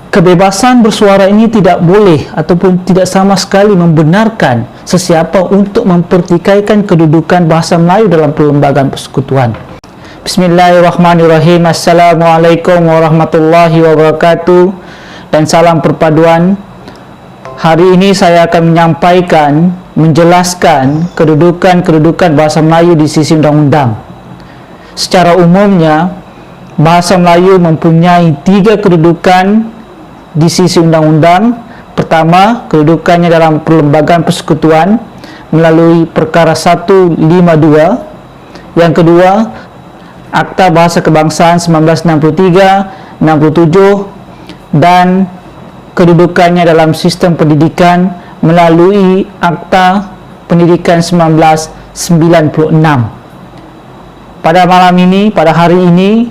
Kebebasan bersuara ini tidak boleh ataupun tidak sama sekali membenarkan sesiapa untuk mempertikaikan kedudukan bahasa Melayu dalam perlembagaan persekutuan. Bismillahirrahmanirrahim. Assalamualaikum warahmatullahi wabarakatuh dan salam perpaduan. Hari ini saya akan menjelaskan kedudukan bahasa Melayu di sisi undang-undang. Secara umumnya, bahasa Melayu mempunyai 3 kedudukan di sisi undang-undang. Pertama, kedudukannya dalam perlembagaan persekutuan melalui perkara 152. Yang kedua, Akta Bahasa Kebangsaan 1963, 67, dan kedudukannya dalam sistem pendidikan melalui Akta Pendidikan 1996. Pada hari ini,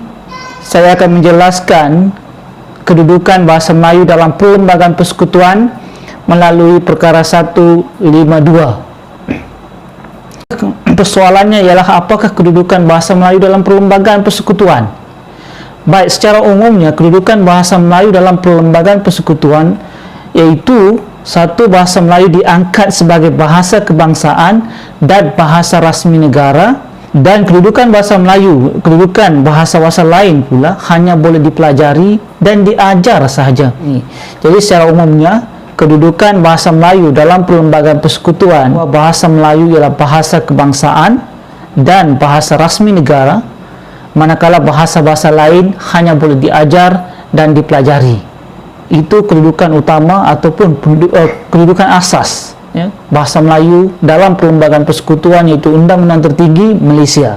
saya akan menjelaskan kedudukan bahasa Melayu dalam perlembagaan persekutuan melalui perkara 152. Persoalannya ialah apakah kedudukan bahasa Melayu dalam perlembagaan persekutuan? Baik, secara umumnya kedudukan bahasa Melayu dalam perlembagaan persekutuan yaitu satu, bahasa Melayu diangkat sebagai bahasa kebangsaan dan bahasa rasmi negara. Dan kedudukan bahasa Melayu, kedudukan bahasa-bahasa lain pula hanya boleh dipelajari dan diajar sahaja. Jadi secara umumnya, kedudukan bahasa Melayu dalam perlembagaan persekutuan, bahasa Melayu ialah bahasa kebangsaan dan bahasa rasmi negara, manakala bahasa-bahasa lain hanya boleh diajar dan dipelajari. Itu kedudukan utama ataupun kedudukan asas, ya, bahasa Melayu dalam perlembagaan persekutuan, yaitu Undang-Undang Tertinggi Malaysia.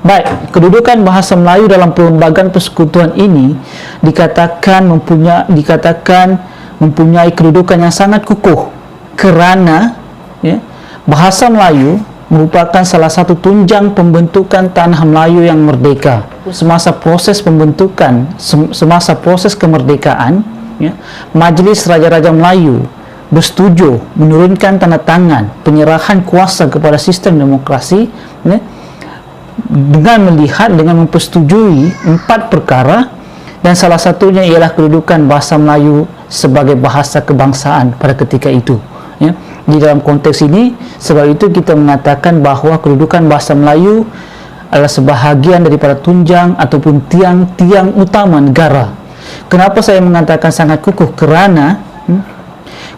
Baik, kedudukan bahasa Melayu dalam perlembagaan persekutuan ini dikatakan mempunyai kedudukan yang sangat kukuh kerana, ya, bahasa Melayu merupakan salah satu tunjang pembentukan tanah Melayu yang merdeka. Semasa proses kemerdekaan, ya, Majlis Raja-Raja Melayu bersetuju menurunkan tanda tangan penyerahan kuasa kepada sistem demokrasi, ya, dengan mempersetujui 4 perkara, dan salah satunya ialah kedudukan bahasa Melayu sebagai bahasa kebangsaan pada ketika itu, ya. Di dalam konteks ini, sebab itu kita mengatakan bahawa kedudukan bahasa Melayu adalah sebahagian daripada tunjang ataupun tiang-tiang utama negara. Kenapa saya mengatakan sangat kukuh? Kerana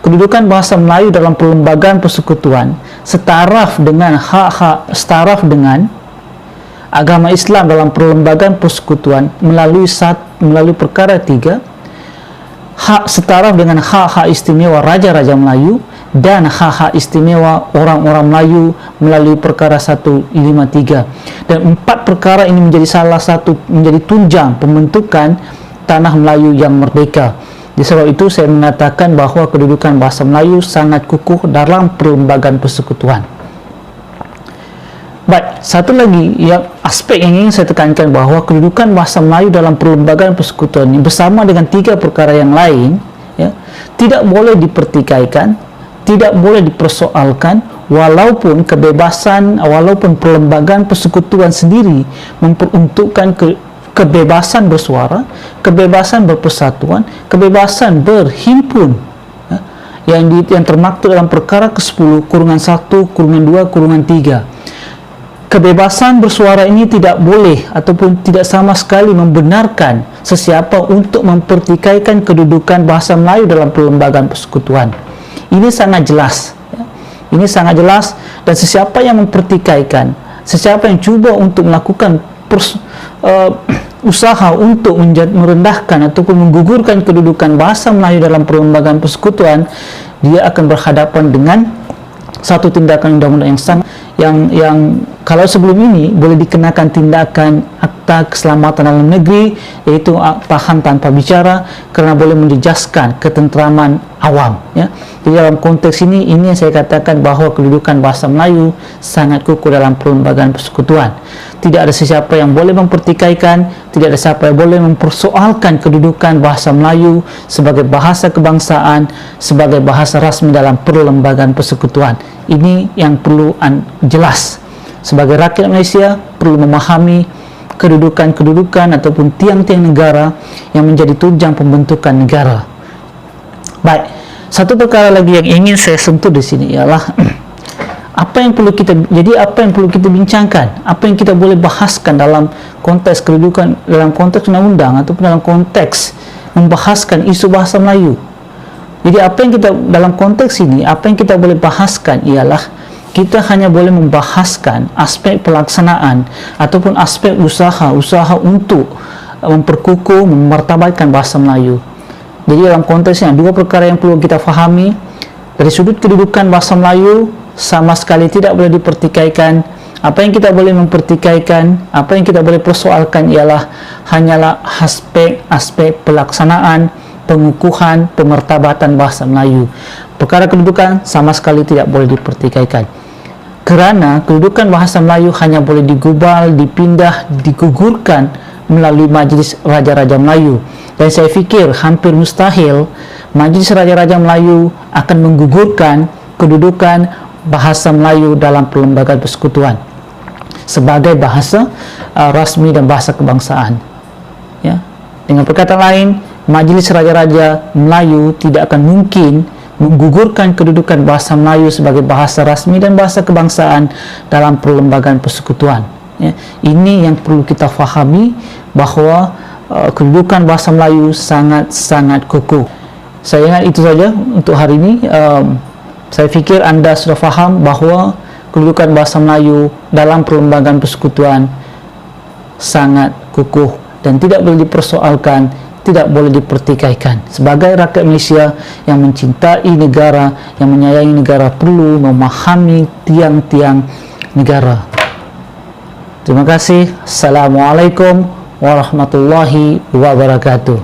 kedudukan bahasa Melayu dalam perlembagaan persekutuan setaraf dengan agama Islam dalam perlembagaan persekutuan melalui perkara 3, setaraf dengan hak-hak istimewa Raja-Raja Melayu dan hak-hak istimewa orang-orang Melayu melalui perkara 153. Dan 4 perkara ini menjadi tunjang pembentukan tanah Melayu yang merdeka. Sebab itu saya mengatakan bahawa kedudukan bahasa Melayu sangat kukuh dalam perlembagaan persekutuan. Baik, satu lagi aspek yang ingin saya tekankan bahawa kedudukan bahasa Melayu dalam perlembagaan persekutuan ini bersama dengan 3 perkara yang lain, ya, tidak boleh dipertikaikan, tidak boleh dipersoalkan, walaupun perlembagaan persekutuan sendiri memperuntukkan kebebasan bersuara, kebebasan berpersatuan, kebebasan berhimpun, ya, yang termaktub dalam perkara ke-10-1-2-3. Kebebasan bersuara ini tidak boleh ataupun tidak sama sekali membenarkan sesiapa untuk mempertikaikan kedudukan bahasa Melayu dalam perlembagaan persekutuan. Ini sangat jelas, ya. Ini sangat jelas, dan sesiapa yang mempertikaikan, sesiapa yang cuba untuk melakukan usaha untuk merendahkan ataupun menggugurkan kedudukan bahasa Melayu dalam perlembagaan persekutuan, dia akan berhadapan dengan satu tindakan undang-undang yang kalau sebelum ini boleh dikenakan tindakan Akta Keselamatan Dalam Negeri, yaitu tahan tanpa bicara, kerana boleh menjejaskan ketenteraman awam, ya. Jadi dalam konteks ini yang saya katakan bahawa kedudukan bahasa Melayu sangat kukuh dalam perlembagaan persekutuan. Tidak ada sesiapa yang boleh mempertikaikan, tidak ada siapa yang boleh mempersoalkan kedudukan bahasa Melayu sebagai bahasa kebangsaan, sebagai bahasa rasmi dalam perlembagaan persekutuan. Ini yang perlu jelas. Sebagai rakyat Malaysia perlu memahami kedudukan-kedudukan ataupun tiang-tiang negara yang menjadi tunjang pembentukan negara. Baik, satu perkara lagi yang ingin saya sentuh di sini ialah apa yang perlu kita bincangkan, apa yang kita boleh bahaskan dalam konteks kedudukan, dalam konteks undang-undang ataupun dalam konteks membahaskan isu bahasa Melayu. Jadi apa yang kita dalam konteks ini, apa yang kita boleh bahaskan ialah kita hanya boleh membahaskan aspek pelaksanaan ataupun aspek usaha untuk memperkukuh, memartabatkan bahasa Melayu. Jadi dalam konteksnya dua perkara yang perlu kita fahami. Dari sudut kedudukan bahasa Melayu sama sekali tidak boleh dipertikaikan. Apa yang kita boleh mempertikaikan, apa yang kita boleh persoalkan ialah hanyalah aspek-aspek pelaksanaan, pengukuhan, pemartabatan bahasa Melayu. Perkara kedudukan sama sekali tidak boleh dipertikaikan. Kerana kedudukan bahasa Melayu hanya boleh digubal, dipindah, digugurkan melalui Majlis Raja-Raja Melayu. Dan saya fikir hampir mustahil Majlis Raja-Raja Melayu akan menggugurkan kedudukan bahasa Melayu dalam perlembagaan persekutuan sebagai bahasa rasmi dan bahasa kebangsaan. Ya. Dengan perkataan lain, Majlis Raja-Raja Melayu tidak akan mungkin menggugurkan kedudukan bahasa Melayu sebagai bahasa rasmi dan bahasa kebangsaan dalam perlembagaan persekutuan. Ya. Ini yang perlu kita fahami, bahwa kedudukan bahasa Melayu sangat-sangat kukuh. Saya ingat itu saja untuk hari ini. Saya fikir anda sudah faham bahawa kedudukan bahasa Melayu dalam perlembagaan persekutuan sangat kukuh dan tidak boleh dipersoalkan, tidak boleh dipertikaikan. Sebagai rakyat Malaysia yang mencintai negara, yang menyayangi negara, perlu memahami tiang-tiang negara. Terima kasih. Assalamualaikum warahmatullahi wabarakatuh.